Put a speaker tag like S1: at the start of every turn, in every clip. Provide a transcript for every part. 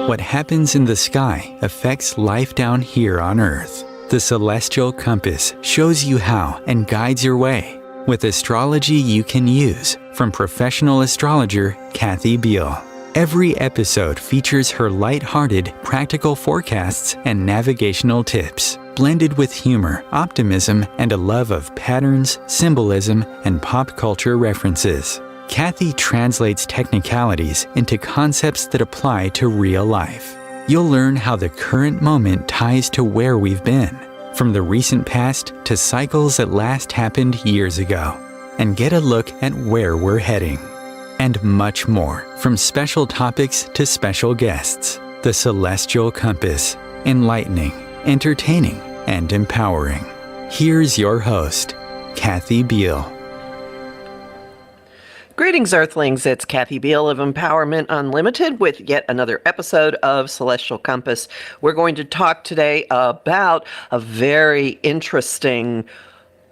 S1: What happens in the sky affects life down here on Earth. The celestial compass shows you how and guides your way with astrology you can use from professional astrologer Kathy Beal. Every episode features her light-hearted, practical forecasts and navigational tips, blended with humor, optimism, and a love of patterns, symbolism, and pop culture references. Kathy translates technicalities into concepts that apply to real life. You'll learn how the current moment ties to where we've been, from the recent past to cycles that last happened years ago, and get a look at where we're heading. And much more, from special topics to special guests. The Celestial Compass, enlightening, entertaining, and empowering. Here's your host, Kathy Beal.
S2: Greetings, Earthlings. It's Kathy Beal of Empowerment Unlimited with yet another episode of Celestial Compass. We're going to talk today about a very interesting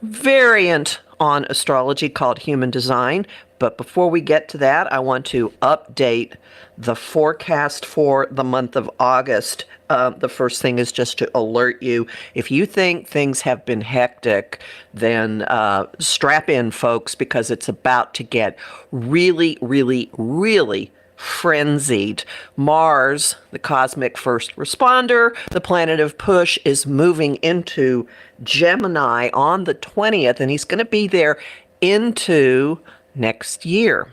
S2: variant on astrology called human design. But before we get to that, I want to update the forecast for the month of August. The first thing is just to alert you. If you think things have been hectic, then strap in, folks, because it's about to get really, really, really frenzied. Mars, the cosmic first responder, the planet of push, is moving into Gemini on the 20th, and he's going to be there into next year.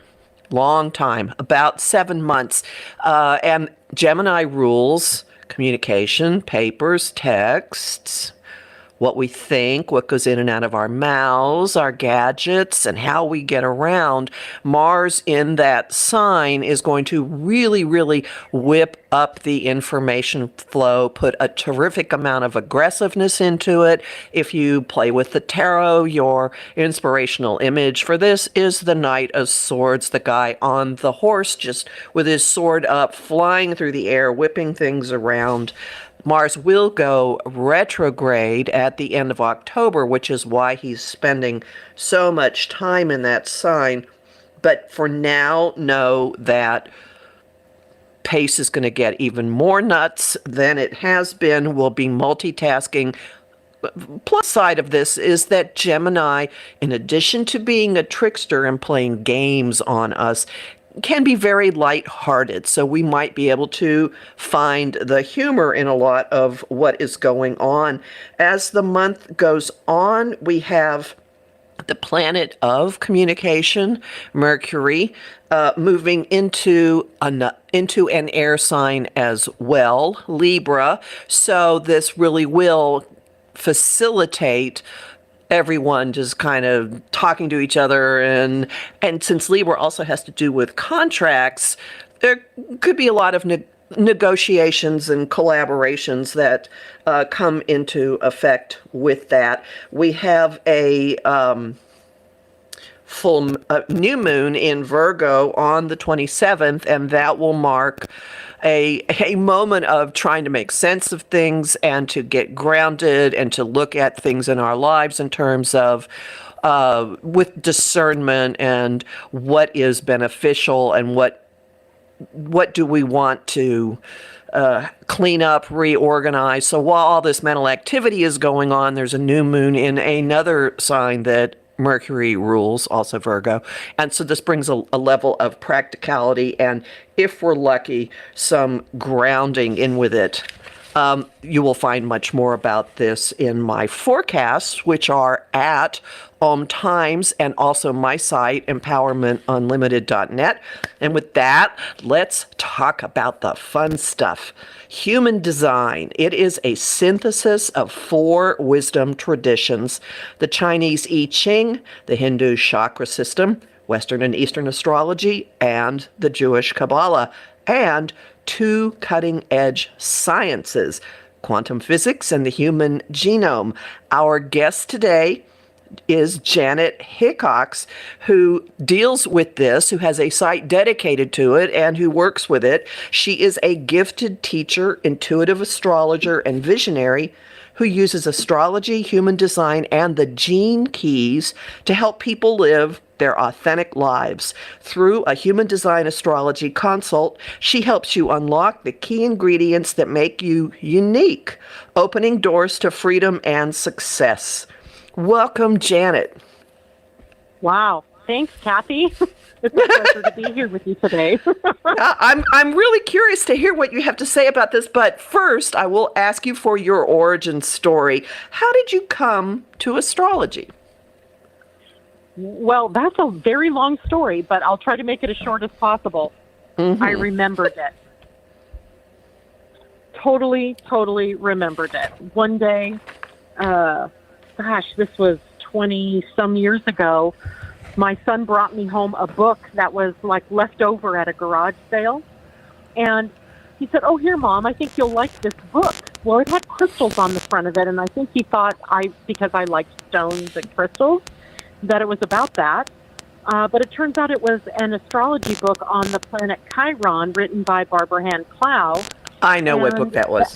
S2: Long time, about 7 months. And Gemini rules communication, papers, texts, what we think, what goes in and out of our mouths, our gadgets, and how we get around. Mars in that sign is going to really, really whip up the information flow, put a terrific amount of aggressiveness into it. If you play with the tarot, your inspirational image for this is the Knight of Swords, the guy on the horse, just with his sword up, flying through the air, whipping things around. Mars will go retrograde at the end of October, which is why he's spending so much time in that sign. But for now, know that pace is going to get even more nuts than it has been. We'll be multitasking. Plus side of this is that Gemini, in addition to being a trickster and playing games on us, can be very lighthearted, so we might be able to find the humor in a lot of what is going on. As the month goes on, we have the planet of communication, Mercury, moving into an air sign as well, Libra. So this really will facilitate everyone just kind of talking to each other, and since Libra also has to do with contracts, there could be a lot of negotiations and collaborations that come into effect with that. We have a full new moon in Virgo on the 27th, and that will mark a moment of trying to make sense of things and to get grounded and to look at things in our lives in terms of with discernment and what is beneficial and what do we want to clean up, reorganize. So while all this mental activity is going on, there's a new moon in another sign that Mercury rules, also Virgo. And so this brings a level of practicality and, if we're lucky, some grounding in with it. You will find much more about this in my forecasts, which are at Times and also my site, empowermentunlimited.net. And with that, let's talk about the fun stuff. Human design. It is a synthesis of 4 wisdom traditions: the Chinese I Ching, the Hindu chakra system, Western and Eastern astrology, and the Jewish Kabbalah, and 2 cutting-edge sciences, quantum physics and the human genome. Our guest today is Janet Hickox, who deals with this, who has a site dedicated to it, and who works with it. She is a gifted teacher, intuitive astrologer, and visionary who uses astrology, human design, and the gene keys to help people live their authentic lives. Through a human design astrology consult, she helps you unlock the key ingredients that make you unique, opening doors to freedom and success. Welcome, Janet.
S3: Wow. Thanks, Kathy. It's a pleasure to be here with you today.
S2: I'm really curious to hear what you have to say about this, but first I will ask you for your origin story. How did you come to astrology?
S3: Well, that's a very long story, but I'll try to make it as short as possible.
S2: Mm-hmm.
S3: I remembered it. Totally remembered it. One day, this was 20-some years ago, my son brought me home a book that was like left over at a garage sale. And he said, "Oh, here, Mom, I think you'll like this book." Well, it had crystals on the front of it, and I think he thought because I liked stones and crystals, that it was about that. But it turns out it was an astrology book on the planet Chiron written by Barbara Hand Clow.
S2: I know what book that was.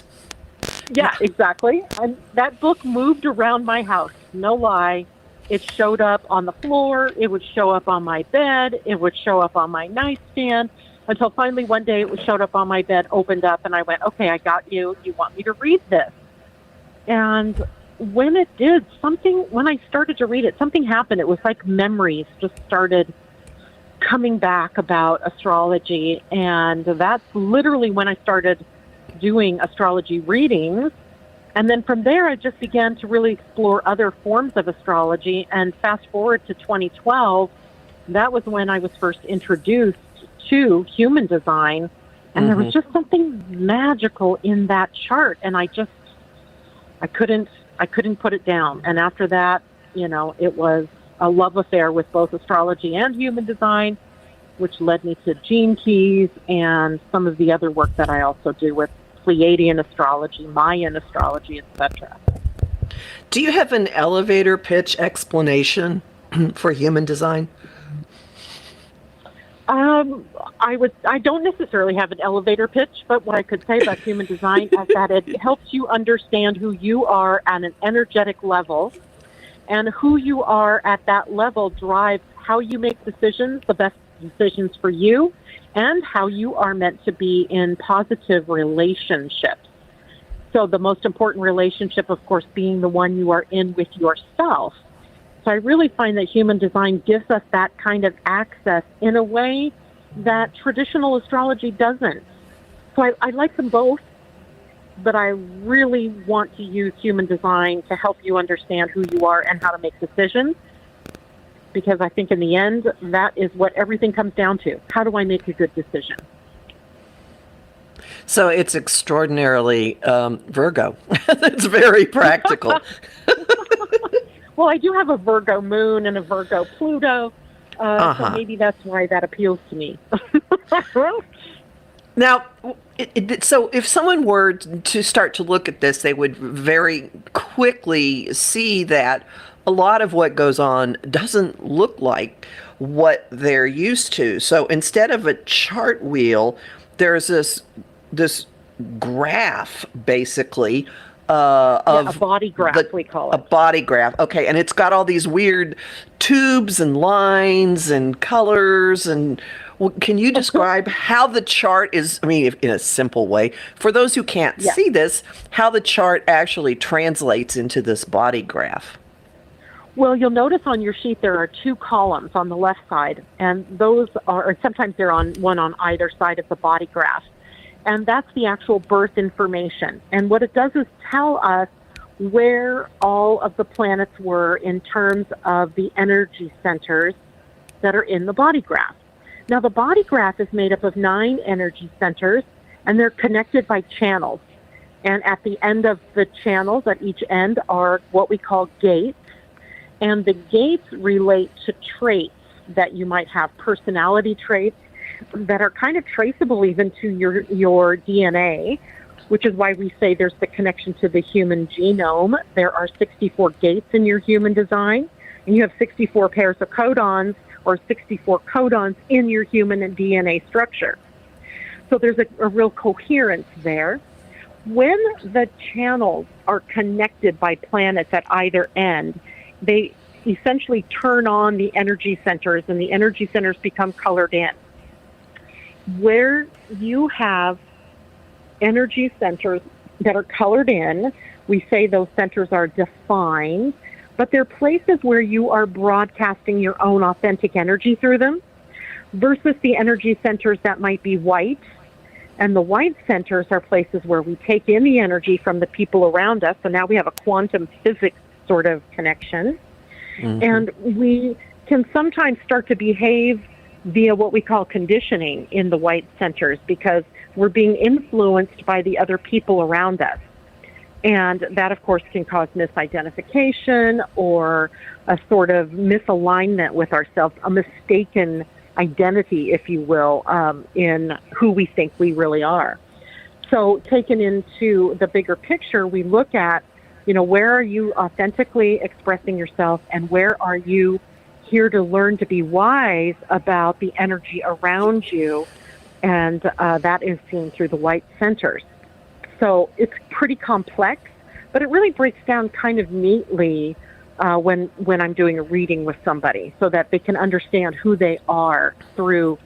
S3: Yeah, exactly. And that book moved around my house. No lie. It showed up on the floor. It would show up on my bed. It would show up on my nightstand until finally one day it showed up on my bed, opened up, and I went, "Okay, I got you. You want me to read this?" And when it did, when I started to read it, something happened. It was like memories just started coming back about astrology. And that's literally when I started doing astrology readings. And then from there, I just began to really explore other forms of astrology. And fast forward to 2012, that was when I was first introduced to human design. And there was just something magical in that chart. And I couldn't put it down. And after that, it was a love affair with both astrology and human design, which led me to gene keys and some of the other work that I also do with Pleiadian astrology, Mayan astrology, etc.
S2: Do you have an elevator pitch explanation for human design?
S3: I don't necessarily have an elevator pitch, but what I could say about human design is that it helps you understand who you are at an energetic level, and who you are at that level drives how you make decisions, the best decisions for you, and how you are meant to be in positive relationships. So the most important relationship, of course, being the one you are in with yourself. So I really find that human design gives us that kind of access in a way that traditional astrology doesn't. So I like them both, but I really want to use human design to help you understand who you are and how to make decisions, because I think in the end, that is what everything comes down to. How do I make a good decision?
S2: So it's extraordinarily Virgo. It's very practical.
S3: Well, I do have a Virgo moon and a Virgo Pluto, so maybe that's why that appeals to me.
S2: Now, so if someone were to start to look at this, they would very quickly see that a lot of what goes on doesn't look like what they're used to. So instead of a chart wheel, there's this graph, basically, of
S3: a body graph, we call it.
S2: A body graph. Okay, and it's got all these weird tubes and lines and colors. And can you describe how the chart is, in a simple way, for those who can't see this, how the chart actually translates into this body graph?
S3: Well, you'll notice on your sheet there are two columns on the left side, and those are, or sometimes they're on one on either side of the body graph. And that's the actual birth information. And what it does is tell us where all of the planets were in terms of the energy centers that are in the body graph. Now, the body graph is made up of 9 energy centers, and they're connected by channels. And at the end of the channels, at each end, are what we call gates. And the gates relate to traits that you might have, personality traits that are kind of traceable even to your DNA, which is why we say there's the connection to the human genome. There are 64 gates in your human design. And you have 64 pairs of codons, or 64 codons in your human DNA structure. So there's a real coherence there. When the channels are connected by planets at either end, they essentially turn on the energy centers, and the energy centers become colored in. Where you have energy centers that are colored in, we say those centers are defined, but they're places where you are broadcasting your own authentic energy through them, versus the energy centers that might be white. And the white centers are places where we take in the energy from the people around us. So now we have a quantum physics sort of connection. Mm-hmm. And we can sometimes start to behave via what we call conditioning in the white centers, because we're being influenced by the other people around us. And that, of course, can cause misidentification or a sort of misalignment with ourselves, a mistaken identity, if you will, in who we think we really are. So taken into the bigger picture, we look at, where are you authentically expressing yourself, and where are you here to learn to be wise about the energy around you, and that is seen through the white centers. So it's pretty complex, but it really breaks down kind of neatly when I'm doing a reading with somebody, so that they can understand who they are through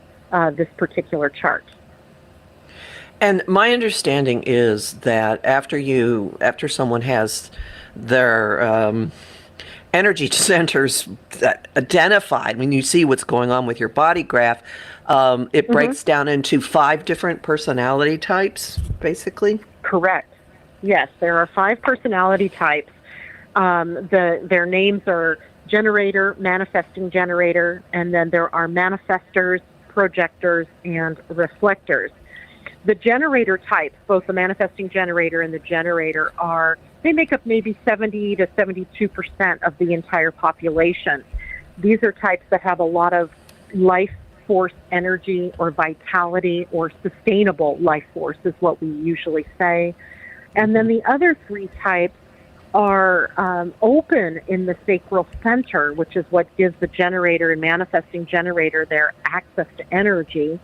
S3: this particular chart.
S2: And my understanding is that after someone has their energy centers identified, when you see what's going on with your body graph, it breaks down into 5 different personality types, basically?
S3: Correct. Yes, there are 5 personality types. Their names are generator, manifesting generator, and then there are manifestors, projectors, and reflectors. The generator types, both the manifesting generator and the generator, they make up maybe 70 to 72% of the entire population. These are types that have a lot of life force energy or vitality, or sustainable life force is what we usually say. And then the other 3 types are open in the sacral center, which is what gives the generator and manifesting generator their access to energy.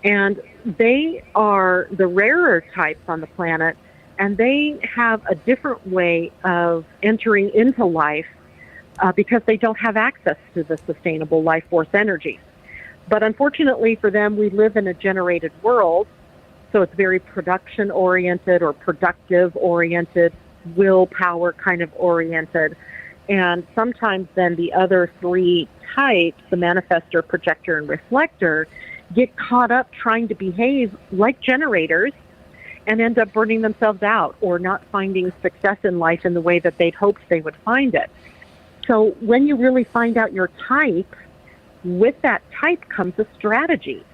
S3: And they are the rarer types on the planet, and they have a different way of entering into life because they don't have access to the sustainable life force energy. But unfortunately for them, we live in a generated world, so it's very production-oriented or productive-oriented, willpower kind of oriented. And sometimes then the other 3 types, the manifestor, projector, and reflector, get caught up trying to behave like generators and end up burning themselves out or not finding success in life in the way that they'd hoped they would find it. So when you really find out your type, with that type comes a strategy.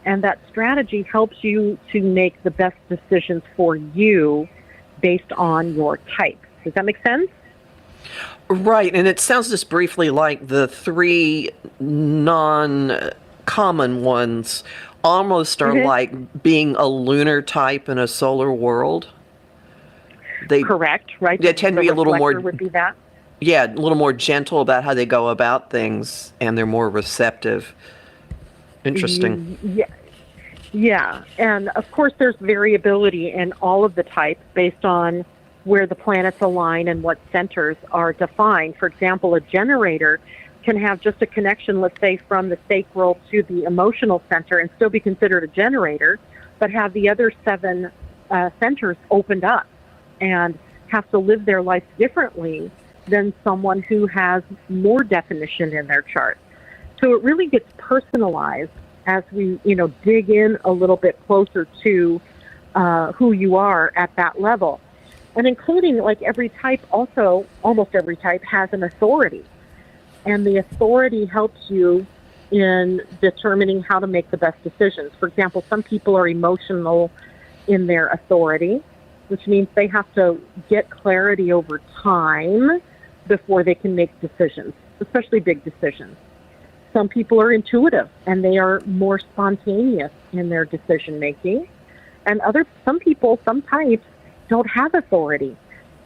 S3: And that strategy helps you to make the best decisions for you based on your type. Does that make sense?
S2: Right. And it sounds just briefly like the 3 non-common ones almost are like being a lunar type in a solar world.
S3: Correct, right?
S2: They tend to be a little more...
S3: would be that.
S2: Yeah, a little more gentle about how they go about things, and they're more receptive. Interesting.
S3: Yeah. And of course there's variability in all of the types based on where the planets align and what centers are defined. For example, a generator can have just a connection, let's say, from the sacral to the emotional center and still be considered a generator, but have the other 7 centers opened up and have to live their life differently than someone who has more definition in their chart. So it really gets personalized as we, dig in a little bit closer to who you are at that level. And including, like, every type also, almost every type has an authority. And the authority helps you in determining how to make the best decisions. For example, some people are emotional in their authority, which means they have to get clarity over time before they can make decisions, especially big decisions. Some people are intuitive and they are more spontaneous in their decision making. And some types don't have authority.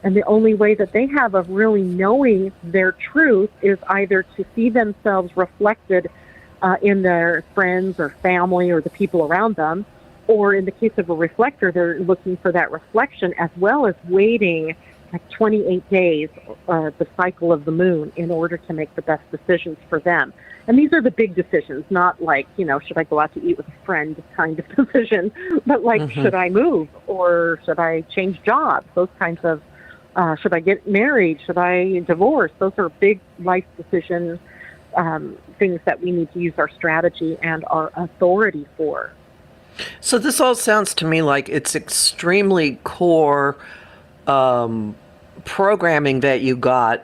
S3: And the only way that they have of really knowing their truth is either to see themselves reflected in their friends or family or the people around them, or in the case of a reflector, they're looking for that reflection as well as waiting like 28 days, the cycle of the moon, in order to make the best decisions for them. And these are the big decisions, not like, should I go out to eat with a friend kind of decision, but like, should I move or should I change jobs? Those kinds of, should I get married? Should I divorce? Those are big life decisions, things that we need to use our strategy and our authority for.
S2: So this all sounds to me like it's extremely core programming that you got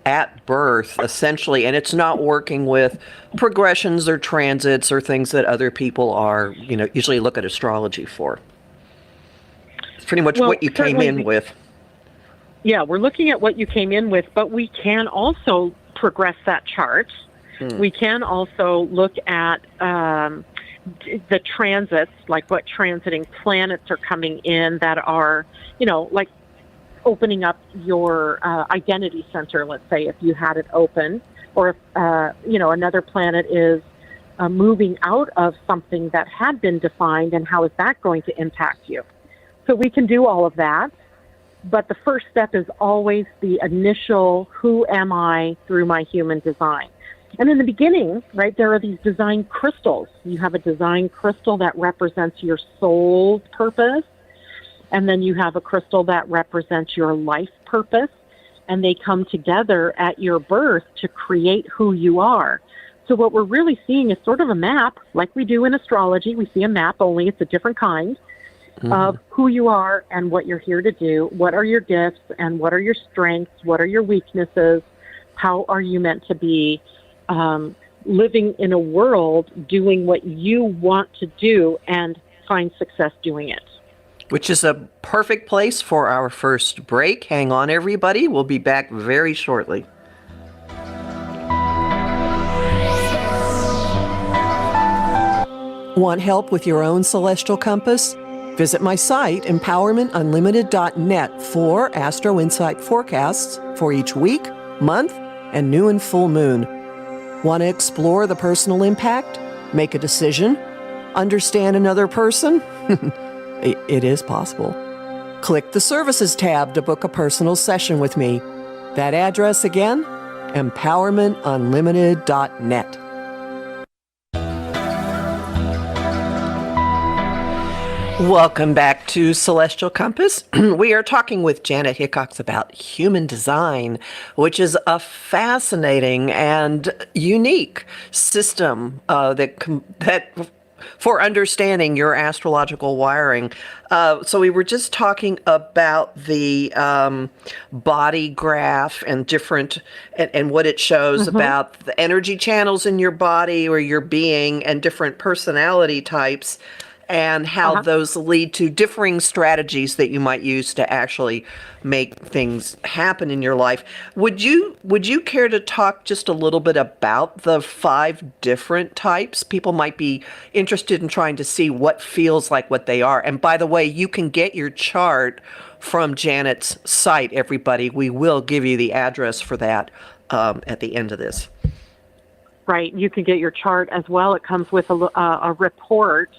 S2: at birth, essentially, and it's not working with progressions or transits or things that other people are, usually look at astrology for. It's pretty much what you came in with.
S3: Yeah, we're looking at what you came in with, but we can also progress that chart. We can also look at the transits, like what transiting planets are coming in that are, like opening up your identity center, let's say, if you had it open, or if, another planet is moving out of something that had been defined, and how is that going to impact you? So we can do all of that, but the first step is always the initial, who am I through my human design? And in the beginning, right, there are these design crystals. You have a design crystal that represents your soul's purpose, and then you have a crystal that represents your life purpose, and they come together at your birth to create who you are. So what we're really seeing is sort of a map, like we do in astrology. We see a map, only it's a different kind, of who you are and what you're here to do. What are your gifts and what are your strengths? What are your weaknesses? How are you meant to be living in a world doing what you want to do and find success doing it?
S2: Which is a perfect place for our first break. Hang on, everybody. We'll be back very shortly. Want help with your own celestial compass? Visit my site, empowermentunlimited.net, for Astro Insight forecasts for each week, month, and new and full moon. Want to explore the personal impact? Make a decision? Understand another person? It is possible. Click the Services tab to book a personal session with me. That address again, empowermentunlimited.net. Welcome back to Celestial Compass. We are talking with Janet Hickox about human design, which is a fascinating and unique system that for understanding your astrological wiring. So we were just talking about the body graph and different, and what it shows about the energy channels in your body or your being and different personality types, and how those lead to differing strategies that you might use to actually make things happen in your life. Would you care to talk just a little bit about the 5 different types? People might be interested in trying to see what feels like what they are. And by the way, you can get your chart from Janet's site, everybody. We will give you the address for that at the end of this.
S3: Right. You can get your chart as well. It comes with a report,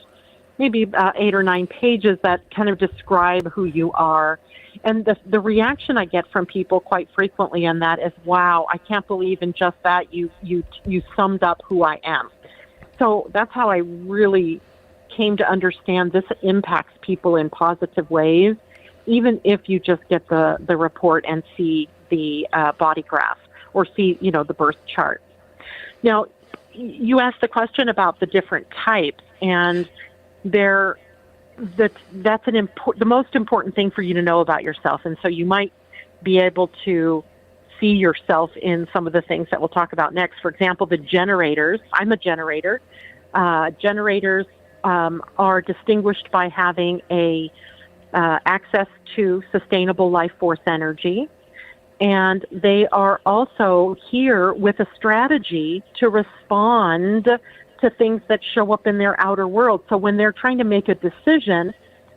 S3: maybe 8 or 9 pages that kind of describe who you are. And the reaction I get from people quite frequently on that is, wow, I can't believe in just that you summed up who I am. So that's how I really came to understand this impacts people in positive ways, even if you just get the report and see the body graph or see, the birth chart. Now, you asked the question about the different types, and that's the most important thing for you to know about yourself. And so you might be able to see yourself in some of the things that we'll talk about next. For example, the generators. I'm a generator. Generators are distinguished by having access to sustainable life force energy. And they are also here with a strategy to respond to things that show up in their outer world. So when they're trying to make a decision,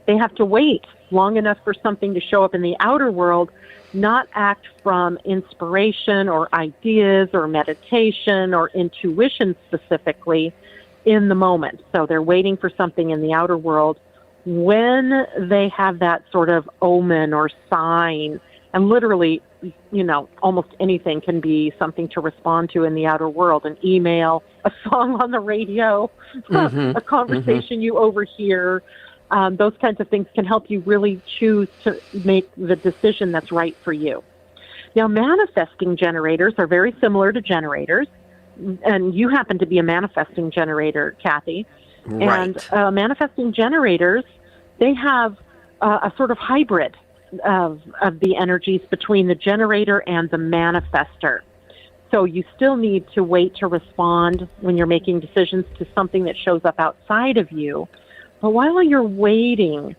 S3: They have to wait long enough for something to show up in the outer world, not act from inspiration or ideas or meditation or intuition specifically in the moment. So they're waiting for something in the outer world when they have that sort of omen or sign. And literally, almost anything can be something to respond to in the outer world: an email, a song on the radio, a conversation you overhear. Those kinds of things can help you really choose to make the decision that's right for you. Now, manifesting generators are very similar to generators, and you happen to be a manifesting generator, Kathy.
S2: Right.
S3: And manifesting generators, they have a sort of hybrid of the energies between the generator and the manifester. So you still need to wait to respond when you're making decisions to something that shows up outside of you. But while you're waiting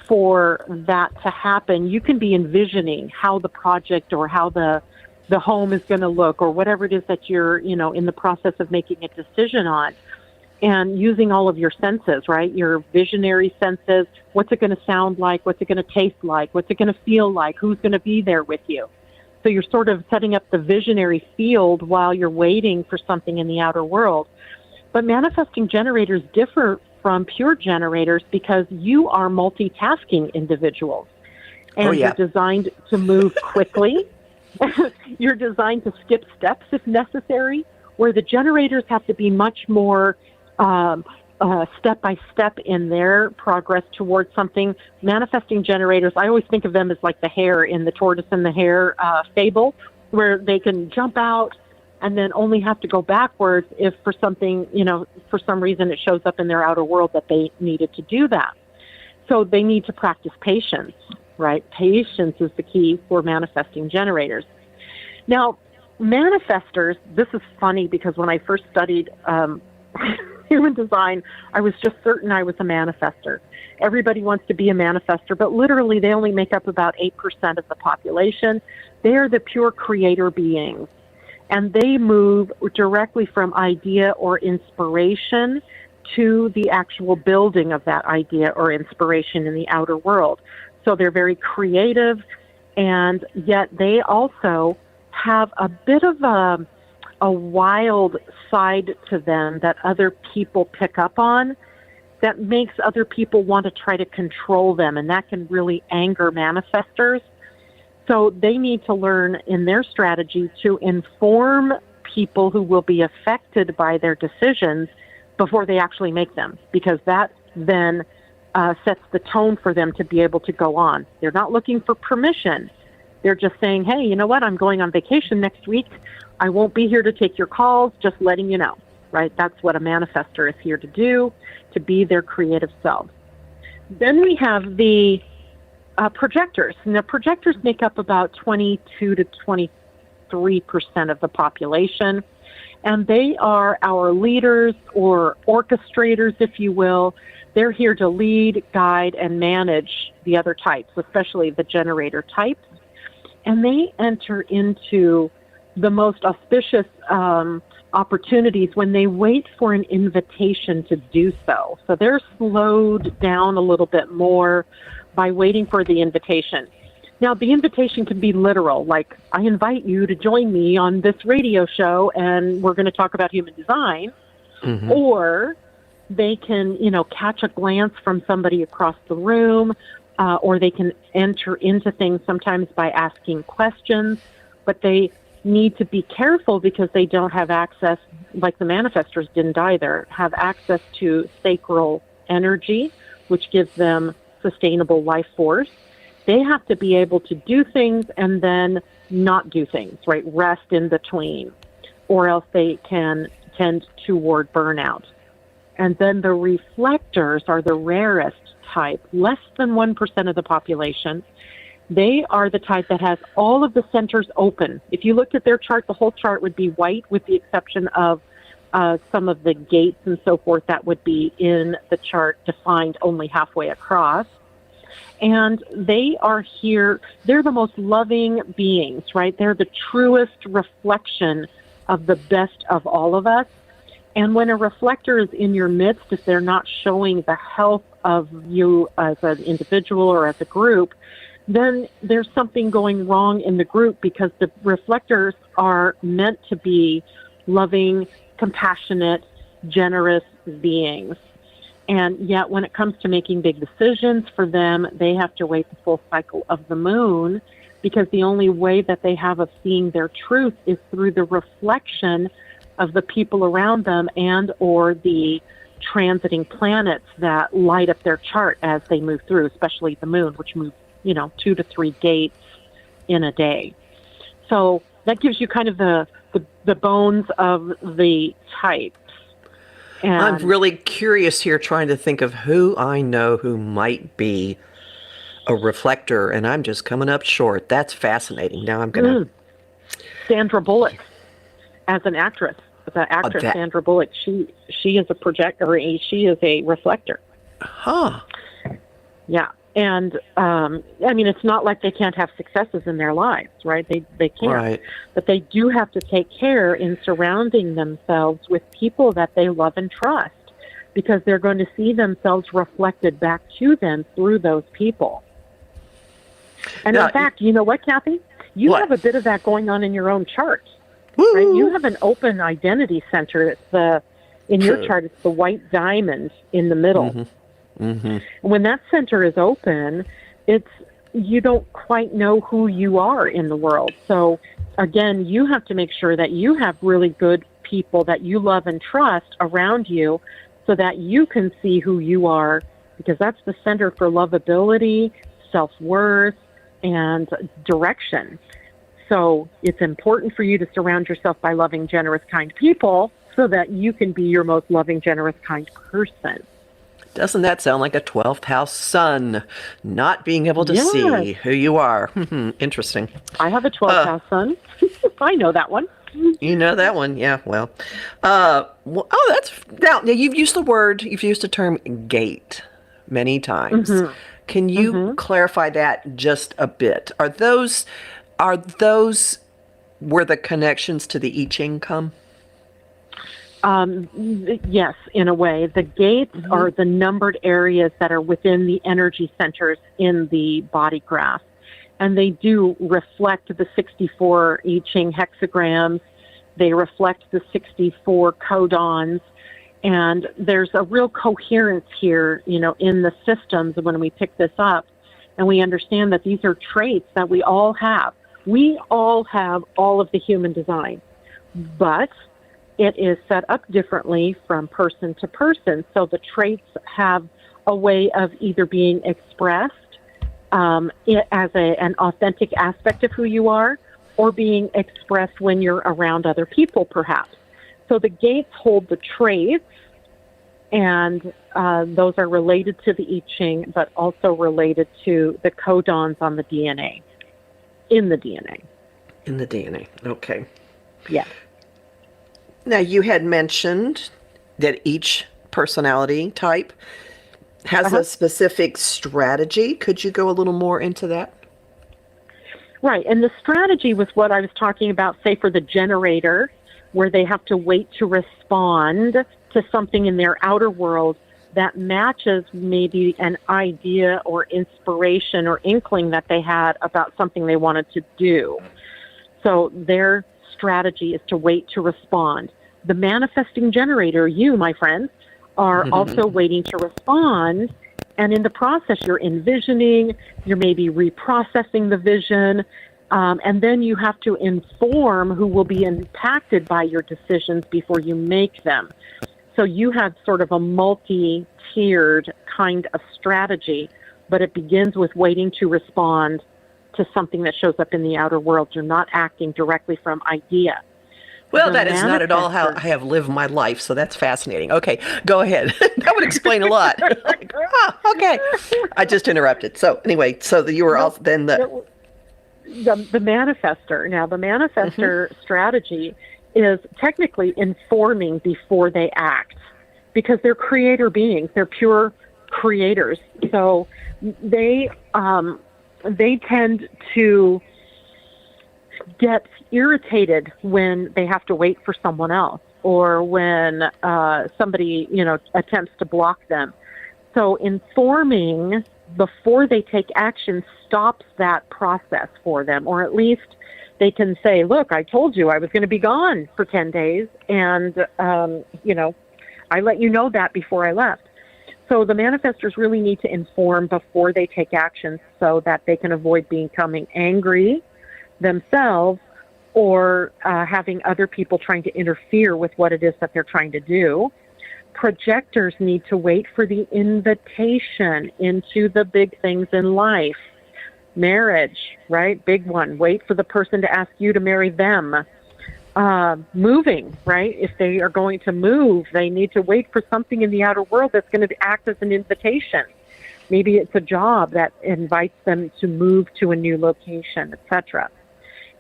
S3: for that to happen, you can be envisioning how the project or how the home is going to look, or whatever it is that you're, in the process of making a decision on, and using all of your senses, right? Your visionary senses. What's it going to sound like? What's it going to taste like? What's it going to feel like? Who's going to be there with you? So you're sort of setting up the visionary field while you're waiting for something in the outer world. But manifesting generators differ from pure generators because you are multitasking individuals. And you're designed to move quickly. You're designed to skip steps if necessary, where the generators have to be much more step by step in their progress towards something. Manifesting generators, I always think of them as like the hare in the tortoise and the hare fable, where they can jump out and then only have to go backwards if for something, for some reason it shows up in their outer world that they needed to do that. So they need to practice patience, right? Patience is the key for manifesting generators. Now, manifestors, this is funny because when I first studied human design, I was just certain I was a manifestor. Everybody wants to be a manifestor, but literally they only make up about 8% of the population. They are the pure creator beings, and they move directly from idea or inspiration to the actual building of that idea or inspiration in the outer world. So they're very creative, and yet they also have a bit of a wild side to them that other people pick up on that makes other people want to try to control them, and that can really anger manifestors. So they need to learn in their strategy to inform people who will be affected by their decisions before they actually make them, because that then sets the tone for them to be able to go on. They're not looking for permission. They're just saying, hey, you know what, I'm going on vacation next week. I won't be here to take your calls, just letting you know, right? That's what a manifestor is here to do, to be their creative self. Then we have the projectors. Now, projectors make up about 22 to 23% of the population, and they are our leaders or orchestrators, if you will. They're here to lead, guide, and manage the other types, especially the generator types. And they enter into the most auspicious opportunities when they wait for an invitation to do so. So they're slowed down a little bit more by waiting for the invitation. Now, the invitation can be literal, like, I invite you to join me on this radio show and we're going to talk about human design. Mm-hmm. Or they can, catch a glance from somebody across the room, or they can enter into things sometimes by asking questions, but they need to be careful because they don't have access, like the manifestors didn't either, have access to sacral energy, which gives them sustainable life force. They have to be able to do things and then not do things, right? Rest in between, or else they can tend toward burnout. And then the reflectors are the rarest type, less than 1% of the population. They are the type that has all of the centers open. If you looked at their chart, the whole chart would be white with the exception of some of the gates and so forth that would be in the chart defined only halfway across. And they are here, they're the most loving beings, right? They're the truest reflection of the best of all of us. And when a reflector is in your midst, if they're not showing the health of you as an individual or as a group, then there's something going wrong in the group, because the reflectors are meant to be loving, compassionate, generous beings. And yet when it comes to making big decisions for them, they have to wait the full cycle of the moon, because the only way that they have of seeing their truth is through the reflection of the people around them and or the transiting planets that light up their chart as they move through, especially the moon, which moves 2 to 3 gates in a day. So that gives you kind of the bones of the types. And
S2: I'm really curious here, trying to think of who I know who might be a reflector, and I'm just coming up short. That's fascinating. Now I'm going to...
S3: Sandra Bullock, as an actress. The actress Sandra Bullock, she is a projector, she is a reflector.
S2: Huh.
S3: Yeah. And, it's not like they can't have successes in their lives, right? They can.
S2: Right.
S3: But they do have to take care in surrounding themselves with people that they love and trust, because they're going to see themselves reflected back to them through those people. And now, in fact, you know what, Kathy? You have a bit of that going on in your own chart.
S2: Woo!
S3: Right? You have an open identity center. It's in your chart, it's the white diamond in the middle.
S2: Mm-hmm. Mm-hmm.
S3: When that center is open, you don't quite know who you are in the world. So again, you have to make sure that you have really good people that you love and trust around you, so that you can see who you are, because that's the center for lovability, self-worth, and direction. So it's important for you to surround yourself by loving, generous, kind people, so that you can be your most loving, generous, kind person.
S2: Doesn't that sound like a 12th house sun, not being able to see who you are? Interesting.
S3: I have a 12th house sun. I know that one.
S2: You know that one? Yeah, well. That's... Now, you've used the term gate many times.
S3: Mm-hmm.
S2: Can you clarify that just a bit? Are those where the connections to the I Ching come?
S3: Yes, in a way. The gates are the numbered areas that are within the energy centers in the body graph. And they do reflect the 64 I Ching hexagrams. They reflect the 64 codons. And there's a real coherence here, in the systems when we pick this up. And we understand that these are traits that we all have. We all have all of the human design. But it is set up differently from person to person. So the traits have a way of either being expressed as an authentic aspect of who you are, or being expressed when you're around other people, perhaps. So the gates hold the traits, and those are related to the I Ching, but also related to the codons on the DNA, in the DNA.
S2: In the DNA, okay.
S3: Yes.
S2: Now, you had mentioned that each personality type has a specific strategy. Could you go a little more into that?
S3: Right, and the strategy was what I was talking about, say, for the generator, where they have to wait to respond to something in their outer world that matches maybe an idea or inspiration or inkling that they had about something they wanted to do. So their strategy is to wait to respond. The manifesting generator, you, my friends, are also waiting to respond. And in the process, you're envisioning, you're maybe reprocessing the vision, and then you have to inform who will be impacted by your decisions before you make them. So you have sort of a multi-tiered kind of strategy, but it begins with waiting to respond to something that shows up in the outer world. You're not acting directly from idea.
S2: Well, that is not at all how I have lived my life, so that's fascinating. Okay, go ahead. That would explain a lot. Okay. I just interrupted. So anyway, you were also then the
S3: manifester. Now, the manifester strategy is technically informing before they act, because they're creator beings. They're pure creators. So they tend to get irritated when they have to wait for someone else. or when somebody, attempts to block them. So informing before they take action stops that process for them, or at least they can say, look, I told you I was going to be gone for 10 days, and, I let you know that before I left. So the manifestors really need to inform before they take action so that they can avoid becoming angry themselves or having other people trying to interfere with what it is that they're trying to do. Projectors need to wait for the invitation into the big things in life. Marriage, right? Big one. Wait for the person to ask you to marry them. Moving, right? If they are going to move, they need to wait for something in the outer world that's going to act as an invitation. Maybe it's a job that invites them to move to a new location, etc.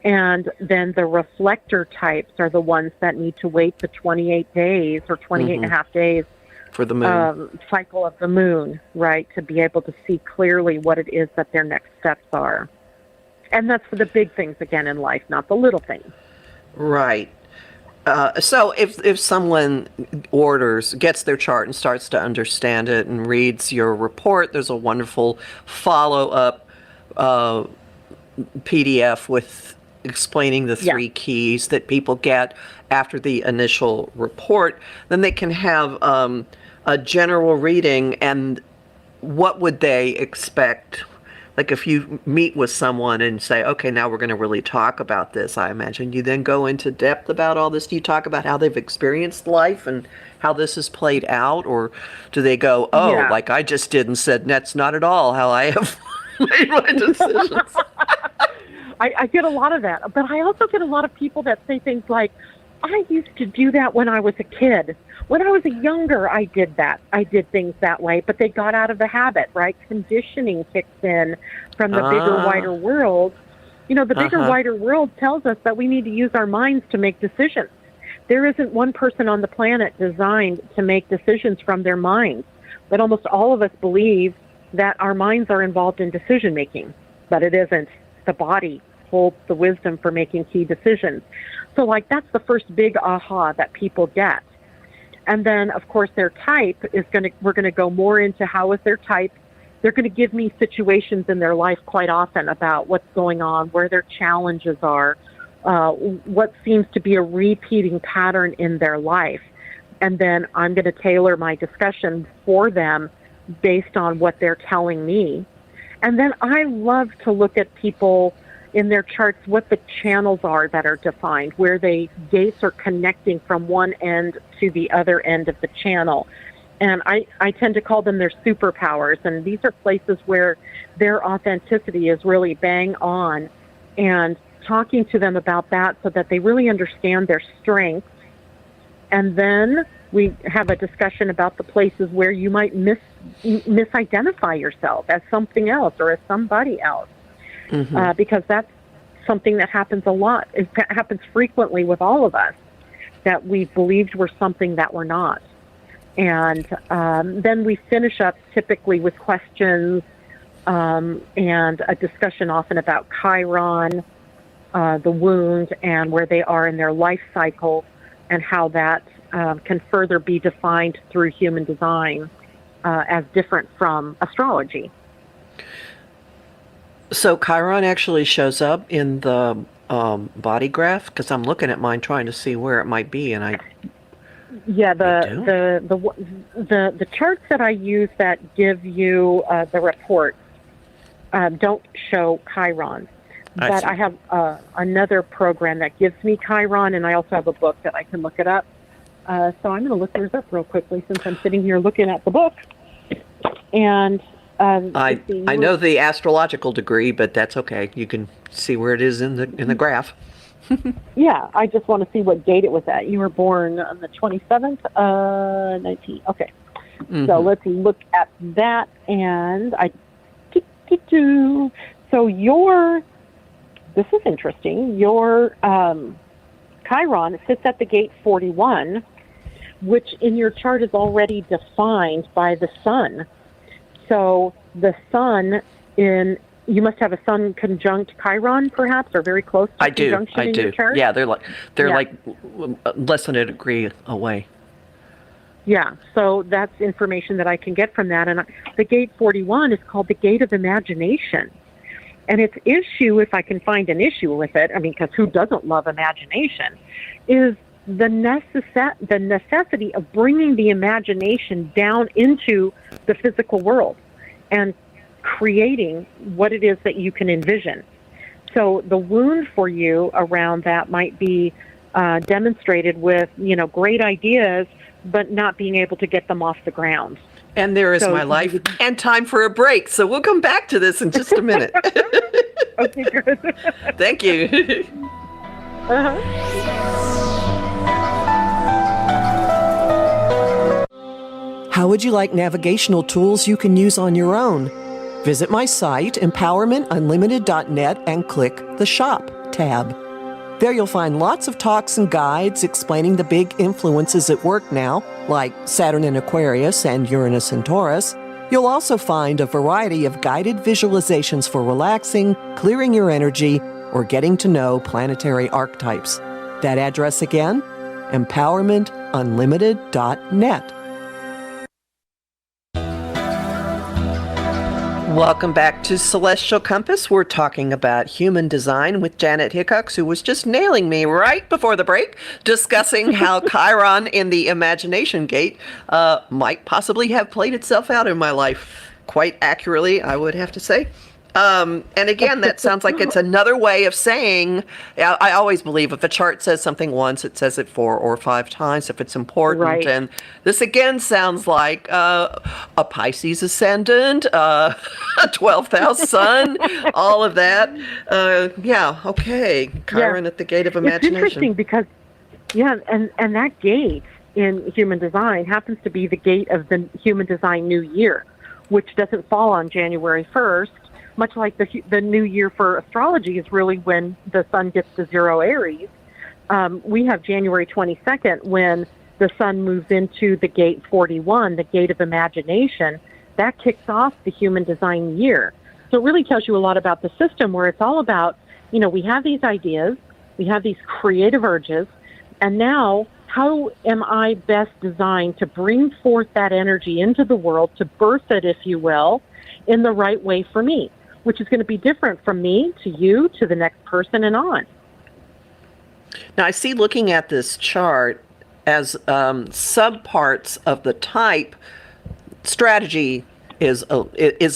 S3: And then the reflector types are the ones that need to wait the 28 days or 28 and a half days
S2: for the moon
S3: cycle of the moon, right, to be able to see clearly what it is that their next steps are. And that's for the big things again in life, not the little things.
S2: Right. So if someone gets their chart and starts to understand it and reads your report, there's a wonderful follow-up PDF with explaining the three keys that people get after the initial report. Then they can have a general reading, and what would they expect? Like if you meet with someone and say, okay, now we're going to really talk about this, I imagine you then go into depth about all this. Do you talk about how they've experienced life and how this has played out? Or do they go, like I just did and said, that's not at all how I have made my decisions?
S3: I get a lot of that. But I also get a lot of people that say things like, I used to do that when I was a kid. When I was younger, I did that. I did things that way, but they got out of the habit, right? Conditioning kicks in from the bigger, wider world. The bigger, wider world tells us that we need to use our minds to make decisions. There isn't one person on the planet designed to make decisions from their minds, but almost all of us believe that our minds are involved in decision making, but it isn't. The body holds the wisdom for making key decisions. So that's the first big aha that people get. And then, of course, their type we're going to go more into how is their type. They're going to give me situations in their life quite often about what's going on, where their challenges are, what seems to be a repeating pattern in their life. And then I'm going to tailor my discussion for them based on what they're telling me. And then I love to look at people in their charts, what the channels are that are defined, where gates are connecting from one end to the other end of the channel. And I tend to call them their superpowers. And these are places where their authenticity is really bang on, and talking to them about that so that they really understand their strengths. And then we have a discussion about the places where you might misidentify yourself as something else or as somebody else. Because that's something that happens a lot. It happens frequently with all of us, that we believed we're something that we're not. And then we finish up typically with questions and a discussion often about Chiron, the wound, and where they are in their life cycle, and how that can further be defined through human design as different from astrology.
S2: So Chiron actually shows up in the body graph, because I'm looking at mine trying to see where it might be, and
S3: the charts that I use that give you the report don't show Chiron, but I have another program that gives me Chiron, and I also have a book that I can look it up. So I'm going to look yours up real quickly since I'm sitting here looking at the book. And
S2: I know the astrological degree, but that's okay. You can see where it is in the graph.
S3: Yeah, I just want to see what date it was at. You were born on the 27th, 19. Okay, so let's look at that. And so this is interesting. Your Chiron sits at the gate 41, which in your chart is already defined by the sun. So the sun in you must have a sun conjunct Chiron, perhaps, or very close to conjunction in your chart.
S2: Yeah, they're like less than a degree away.
S3: Yeah, so that's information that I can get from that. And the gate 41 is called the gate of imagination. And its issue, if I can find an issue with it, I mean, because who doesn't love imagination, is the necessity of bringing the imagination down into the physical world and creating what it is that you can envision. So the wound for you around that might be demonstrated with, great ideas, but not being able to get them off the ground.
S2: And there is my life and time for a break. So we'll come back to this in just a minute.
S3: Okay, good.
S2: Thank you.
S4: How would you like navigational tools you can use on your own? Visit my site, empowermentunlimited.net, and click the Shop tab. There you'll find lots of talks and guides explaining the big influences at work now, like Saturn in Aquarius and Uranus in Taurus. You'll also find a variety of guided visualizations for relaxing, clearing your energy, or getting to know planetary archetypes. That address again, empowermentunlimited.net.
S2: Welcome back to Celestial Compass. We're talking about human design with Janet Hickox, who was just nailing me right before the break, discussing how Chiron in the imagination gate might possibly have played itself out in my life quite accurately, I would have to say. And again, that sounds like it's another way of saying, I always believe if a chart says something once, it says it 4 or 5 times if it's important.
S3: Right.
S2: And this again sounds like a Pisces ascendant, a 12th house sun, all of that. Chiron at the gate of imagination.
S3: It's interesting because, and that gate in human design happens to be the gate of the human design new year, which doesn't fall on January 1st. Much like the new year for astrology is really when the sun gets to 0 Aries. We have January 22nd when the sun moves into the gate 41, the gate of imagination. That kicks off the human design year. So it really tells you a lot about the system, where it's all about, we have these ideas, we have these creative urges, and now how am I best designed to bring forth that energy into the world, to birth it, if you will, in the right way for me, which is going to be different from me to you to the next person and on.
S2: Now, I see, looking at this chart, as subparts of the type, strategy is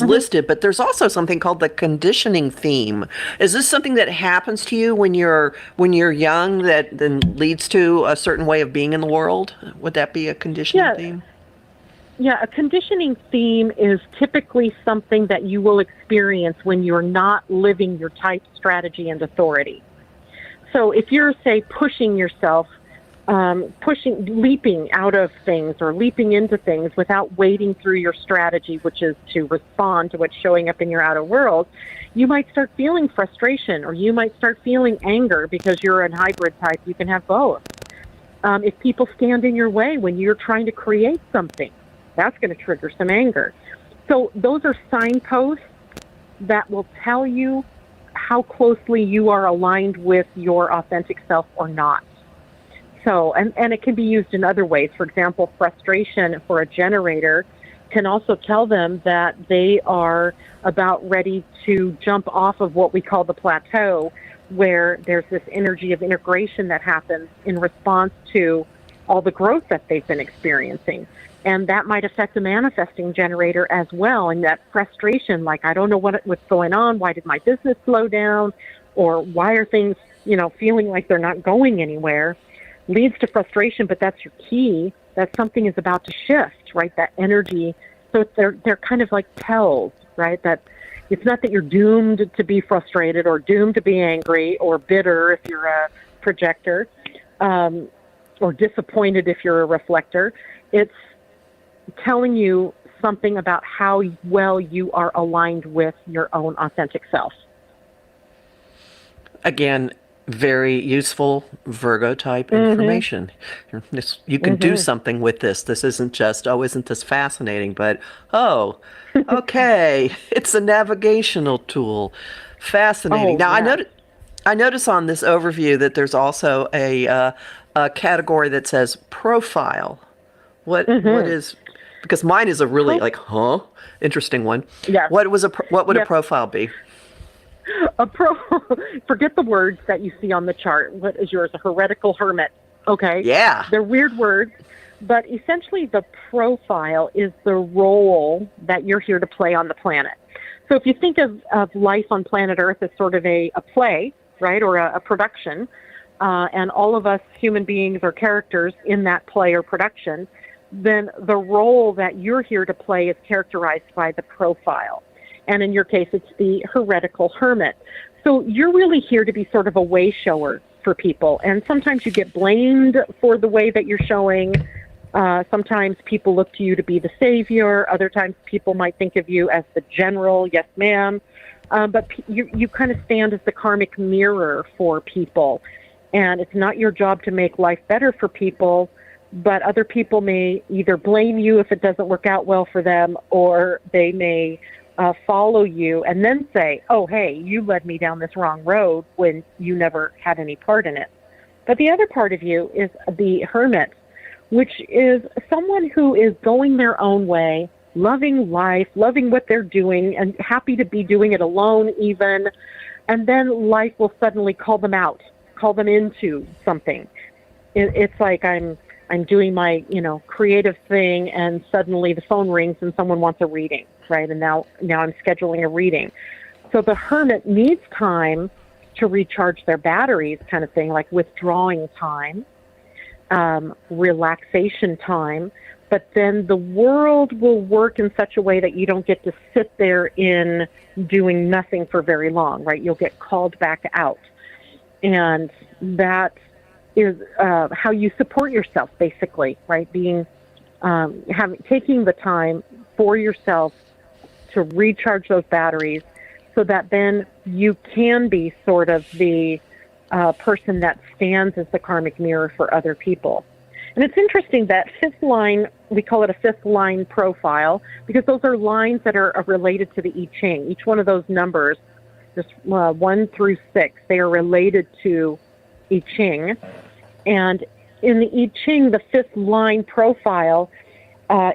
S2: listed, but there's also something called the conditioning theme. Is this something that happens to you when you're young that then leads to a certain way of being in the world? Would that be a conditioning theme?
S3: Yeah, a conditioning theme is typically something that you will experience when you're not living your type, strategy, and authority. So if you're, say, pushing yourself, leaping out of things or leaping into things without wading through your strategy, which is to respond to what's showing up in your outer world, you might start feeling frustration, or you might start feeling anger because you're a hybrid type. You can have both. If people stand in your way when you're trying to create something, that's going to trigger some anger. So those are signposts that will tell you how closely you are aligned with your authentic self or not. So, and it can be used in other ways. For example, frustration for a generator can also tell them that they are about ready to jump off of what we call the plateau, where there's this energy of integration that happens in response to all the growth that they've been experiencing. And that might affect a manifesting generator as well. And that frustration, like, I don't know what's going on. Why did my business slow down? Or why are things, feeling like they're not going anywhere? Leads to frustration, but that's your key. That something is about to shift, right? That energy. So they're kind of like tells, right? That it's not that you're doomed to be frustrated or doomed to be angry or bitter if you're a projector, or disappointed if you're a reflector. It's telling you something about how well you are aligned with your own authentic self.
S2: Again, Very useful Virgo type information. You can do something with this. This isn't just, oh, isn't this fascinating? But, oh, okay, it's a navigational tool. Fascinating.
S3: Oh,
S2: Now,
S3: yeah.
S2: I notice on this overview that there's also a category that says profile. What is, because mine is a really like, huh? Interesting one.
S3: Yes.
S2: What would a
S3: Yes.
S2: profile be?
S3: A pro. Forget the words that you see on the chart. What is yours? A heretical hermit. Okay.
S2: Yeah.
S3: They're weird words, but essentially the profile is the role that you're here to play on the planet. So if you think of life on planet Earth as sort of a play, right, or a production, and all of us human beings are characters in that play or production, then the role that you're here to play is characterized by the profile. And in your case, it's the heretical hermit. So you're really here to be sort of a way shower for people. And sometimes you get blamed for the way that you're showing. Sometimes people look to you to be the savior. Other times people might think of you as the general, yes, ma'am. But you kind of stand as the karmic mirror for people. And it's not your job to make life better for people, but other people may either blame you if it doesn't work out well for them, or they may follow you and then say, oh, hey, you led me down this wrong road when you never had any part in it. But the other part of you is the hermit, which is someone who is going their own way, loving life, loving what they're doing, and happy to be doing it alone even. And then life will suddenly call them out, call them into something. It's like I'm doing my, creative thing, and suddenly the phone rings and someone wants a reading, right? And now I'm scheduling a reading. So the hermit needs time to recharge their batteries, kind of thing, like withdrawing time, relaxation time. But then the world will work in such a way that you don't get to sit there in doing nothing for very long, right? You'll get called back out. And that is how you support yourself, basically, right? Taking the time for yourself to recharge those batteries, so that then you can be sort of the person that stands as the karmic mirror for other people. And it's interesting that fifth line, we call it a fifth line profile, because those are lines that are related to the I Ching. Each one of those numbers, just 1 through 6, they are related to I Ching. And in the I Ching, the fifth line profile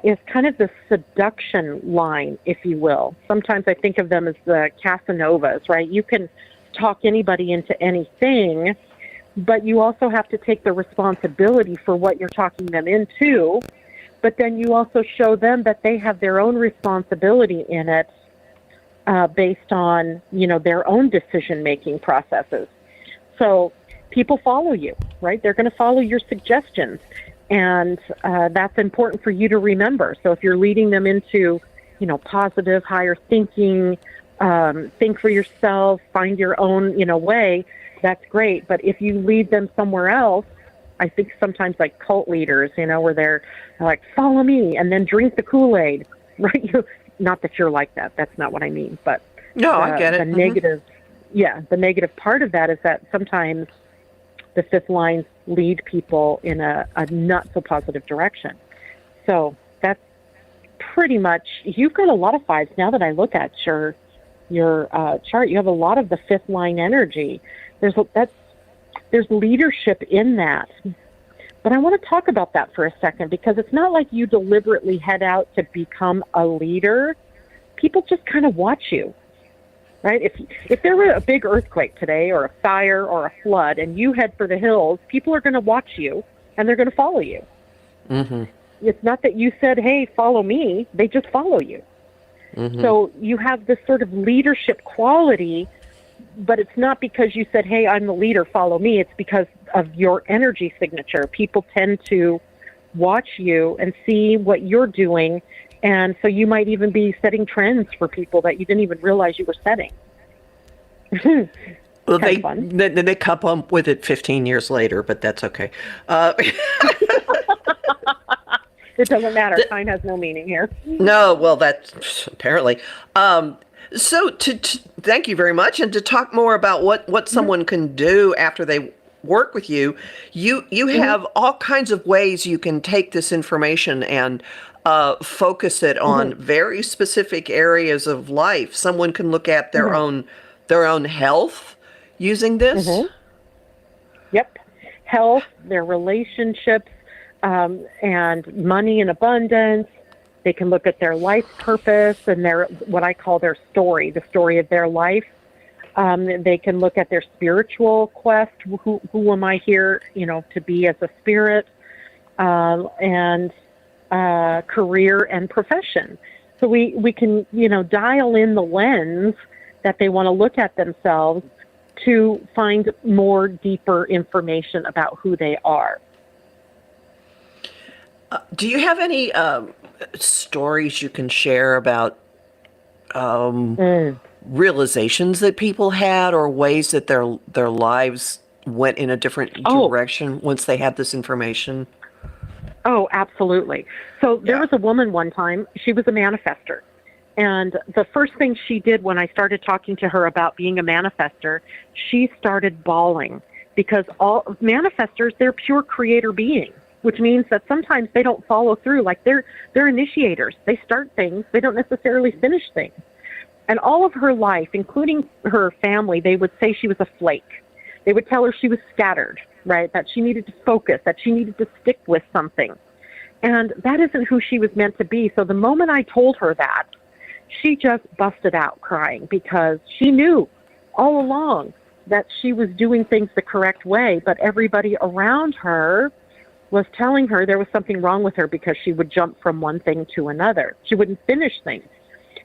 S3: is kind of the seduction line, if you will. Sometimes I think of them as the Casanovas, right? You can talk anybody into anything, but you also have to take the responsibility for what you're talking them into. But then you also show them that they have their own responsibility in it, based on, their own decision-making processes. So people follow you, right? They're going to follow your suggestions. And that's important for you to remember. So if you're leading them into, positive, higher thinking, think for yourself, find your own, way, that's great. But if you lead them somewhere else, I think sometimes like cult leaders, where they're like, follow me, and then drink the Kool-Aid, right? Not that you're like that. That's not what I mean. But
S2: No, I get it.
S3: The negative, the negative part of that is that sometimes the fifth lines lead people in a not so positive direction. So that's pretty much, you've got a lot of fives. Now that I look at your chart, you have a lot of the fifth line energy. There's leadership in that. But I want to talk about that for a second, because it's not like you deliberately head out to become a leader. People just kind of watch you. Right? If there were a big earthquake today, or a fire, or a flood, and you head for the hills, people are going to watch you, and they're going to follow you. Mm-hmm. It's not that you said, hey, follow me. They just follow you. Mm-hmm. So you have this sort of leadership quality, but it's not because you said, hey, I'm the leader, follow me. It's because of your energy signature. People tend to watch you and see what you're doing. And so you might even be setting trends for people that you didn't even realize you were setting.
S2: Well, they come up with it 15 years later, but that's okay.
S3: It doesn't matter. Time has no meaning here.
S2: No, well, that's apparently. So thank you very much, and to talk more about what someone can do after they work with you, you have all kinds of ways you can take this information and focus it on very specific areas of life. Someone can look at their own health using this.
S3: Yep. Health, their relationships, and money and abundance. They can look at their life purpose and their, what I call their story, the story of their life. They can look at their spiritual quest. Who am I here, to be as a spirit, and career and profession. So we can, dial in the lens that they want to look at themselves to find more deeper information about who they are.
S2: Do you have any stories you can share about realizations that people had, or ways that their lives went in a different direction once they had this information?
S3: Oh, absolutely. So there was a woman one time, she was a manifester. And the first thing she did when I started talking to her about being a manifester, she started bawling, because all manifestors, they're pure creator beings, which means that sometimes they don't follow through. Like they're initiators. They start things. They don't necessarily finish things. And all of her life, including her family, they would say she was a flake. They would tell her she was scattered, right? That she needed to focus, that she needed to stick with something. And that isn't who she was meant to be. So the moment I told her that, she just busted out crying, because she knew all along that she was doing things the correct way, but everybody around her was telling her there was something wrong with her because she would jump from one thing to another. She wouldn't finish things.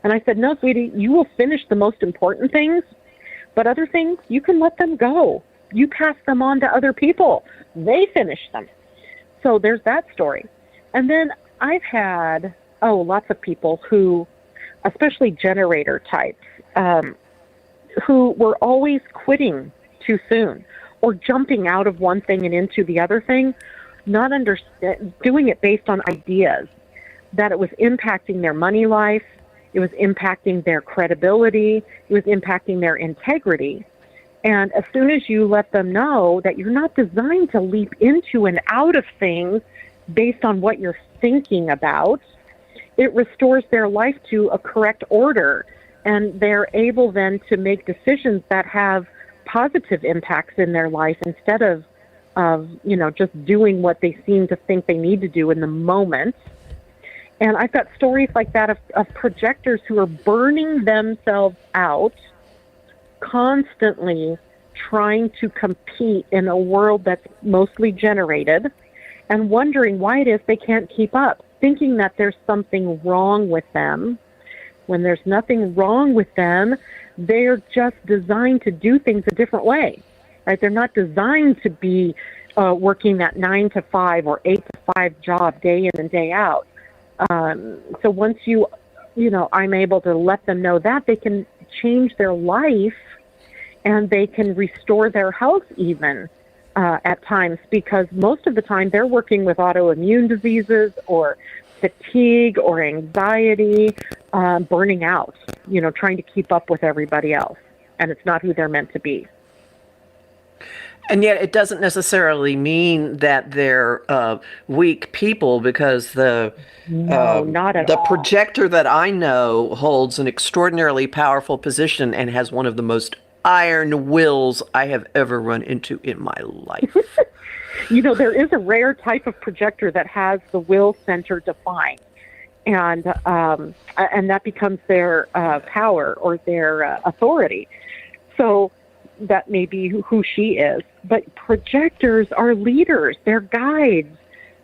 S3: And I said, no, sweetie, you will finish the most important things, but other things, you can let them go. You pass them on to other people. They finish them. So there's that story. And then I've had, lots of people who, especially generator types, who were always quitting too soon, or jumping out of one thing and into the other thing, not doing it based on ideas, that it was impacting their money life, it was impacting their credibility, it was impacting their integrity. And as soon as you let them know that you're not designed to leap into and out of things based on what you're thinking about, it restores their life to a correct order, and they're able then to make decisions that have positive impacts in their life, instead of just doing what they seem to think they need to do in the moment. And I've got stories like that of projectors who are burning themselves out, constantly trying to compete in a world that's mostly generated, and wondering why it is they can't keep up, thinking that there's something wrong with them, when there's nothing wrong with them. They're just designed to do things a different way, right? They're not designed to be working that 9 to 5 or 8 to 5 job day in and day out. So once I'm able to let them know that, they can change their life, and they can restore their health even at times, because most of the time they're working with autoimmune diseases or fatigue or anxiety, burning out, trying to keep up with everybody else. And it's not who they're meant to be.
S2: And yet it doesn't necessarily mean that they're weak people, because
S3: No, not at
S2: the
S3: all.
S2: projector that I know holds an extraordinarily powerful position and has one of the most iron wills I have ever run into in my life.
S3: There is a rare type of projector that has the will center defined, and that becomes their power or their authority. So that may be who she is. But projectors are leaders. They're guides.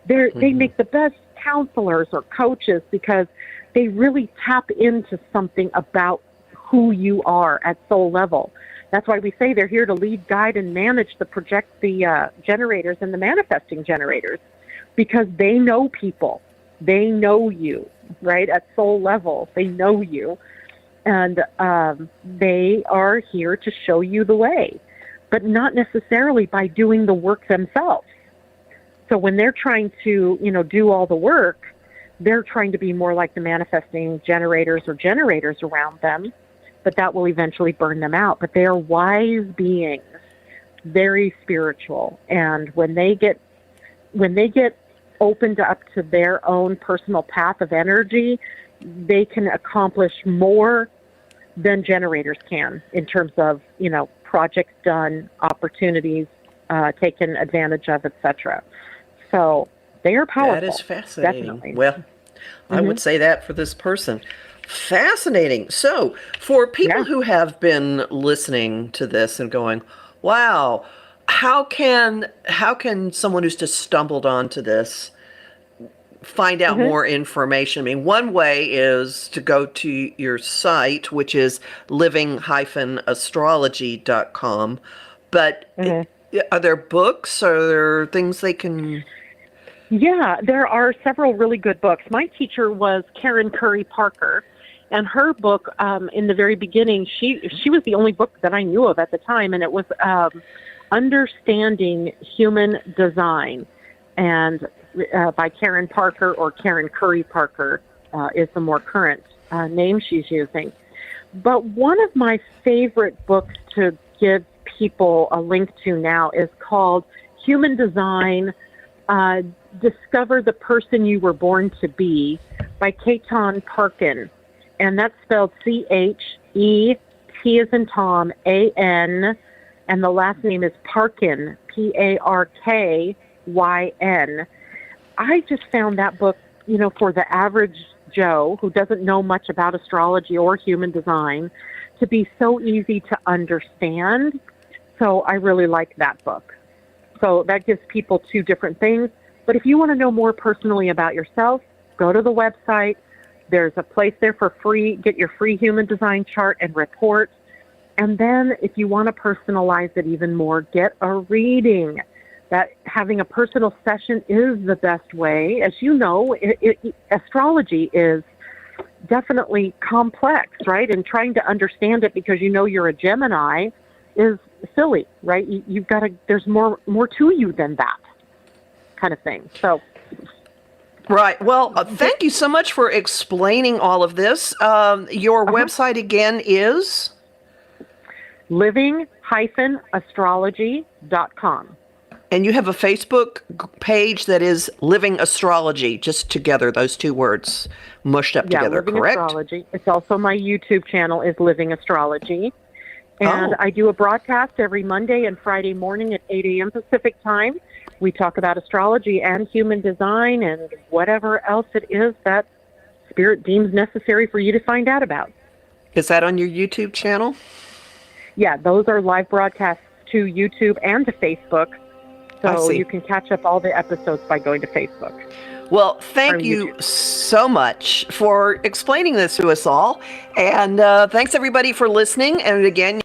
S3: They make the best counselors or coaches, because they really tap into something about who you are at soul level. That's why we say they're here to lead, guide, and manage the generators and the manifesting generators, because they know people. They know you, right? At soul level, they know you. And they are here to show you the way, but not necessarily by doing the work themselves. So when they're trying to, do all the work, they're trying to be more like the manifesting generators or generators around them, but that will eventually burn them out. But they are wise beings, very spiritual. And when they get opened up to their own personal path of energy, they can accomplish more than generators can in terms of, projects done, opportunities taken advantage of, etc. So they are powerful.
S2: That is fascinating.
S3: Definitely.
S2: Well, I would say that for this person. Fascinating. So for people who have been listening to this and going, wow, how can someone who's just stumbled onto this find out more information? I mean, one way is to go to your site, which is living-astrology.com. But are there books? Are there things they can...
S3: Yeah, there are several really good books. My teacher was Karen Curry Parker, and her book, in the very beginning, she was the only book that I knew of at the time, and it was Understanding Human Design, and by Karen Parker, or Karen Curry Parker is the more current name she's using. But one of my favorite books to give people a link to now is called Human Design, Discover the Person You Were Born to Be by Ketan Parkin. And that's spelled C-H-E, T as in Tom, A-N, and the last name is Parkin, P-A-R-K-Y-N. I just found that book, for the average Joe who doesn't know much about astrology or human design, to be so easy to understand. So I really like that book. So that gives people two different things. But if you want to know more personally about yourself, go to the website. There's a place there for free. Get your free human design chart and report. And then if you want to personalize it even more, get a reading. That having a personal session is the best way. As you know, astrology is definitely complex, right? And trying to understand it because you're a Gemini is silly, right? You've got to, there's more to you than that kind of thing. So.
S2: Right. Well, thank you so much for explaining all of this. Your website again is?
S3: living-astrology.com.
S2: And you have a Facebook page that is Living Astrology, just together, those two words mushed up together,
S3: Living
S2: correct?
S3: Astrology. It's also my YouTube channel is Living Astrology. And I do a broadcast every Monday and Friday morning at 8 a.m. Pacific time. We talk about astrology and human design and whatever else it is that Spirit deems necessary for you to find out about.
S2: Is that on your YouTube channel?
S3: Yeah, those are live broadcasts to YouTube and to Facebook. So you can catch up all the episodes by going to Facebook.
S2: Well, thank you so much for explaining this to us all. And thanks, everybody, for listening. And again,